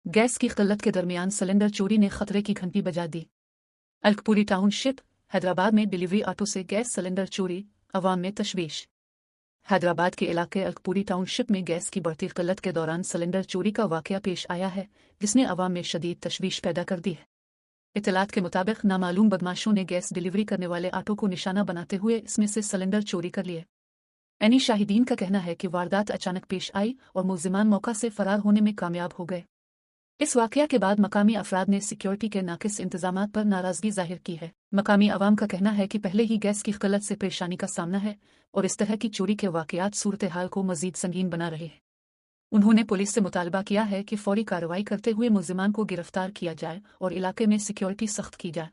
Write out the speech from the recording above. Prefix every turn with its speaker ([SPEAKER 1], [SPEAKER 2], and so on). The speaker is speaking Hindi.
[SPEAKER 1] गैस की किल्लत के दरमियान सिलेंडर चोरी ने खतरे की घंटी बजा दी। अलकपुरी टाउनशिप हैदराबाद में डिलीवरी ऑटो से गैस सिलेंडर चोरी, अवाम में तशवीश। हैदराबाद के इलाके अलकपुरी टाउनशिप में गैस की बढ़ती किल्लत के दौरान सिलेंडर चोरी का वाकया पेश आया है, जिसने अवाम में शदीद तशवीश पैदा कर दी है। इत्तलात के मुताबिक नामालूम बदमाशों ने गैस डिलीवरी करने वाले ऑटो को निशाना बनाते हुए इसमें से सिलेंडर चोरी कर लिए। एनी शाहिदीन का कहना है कि वारदात अचानक पेश आई और मुलजिमान मौका से फरार होने में कामयाब हो गए। इस वाकया के बाद मकामी अफराद ने सिक्योरिटी के नाकिस इंतजामात पर नाराजगी जाहिर की है। मकामी अवाम का कहना है कि पहले ही गैस की किल्लत से परेशानी का सामना है और इस तरह की चोरी के वाकयात सूरत हाल को मजीद संगीन बना रहे हैं। उन्होंने पुलिस से मुतालबा किया है कि फौरी कार्रवाई करते हुए मुलजिमान को गिरफ्तार किया जाए और इलाके में सिक्योरिटी सख्त की जाए।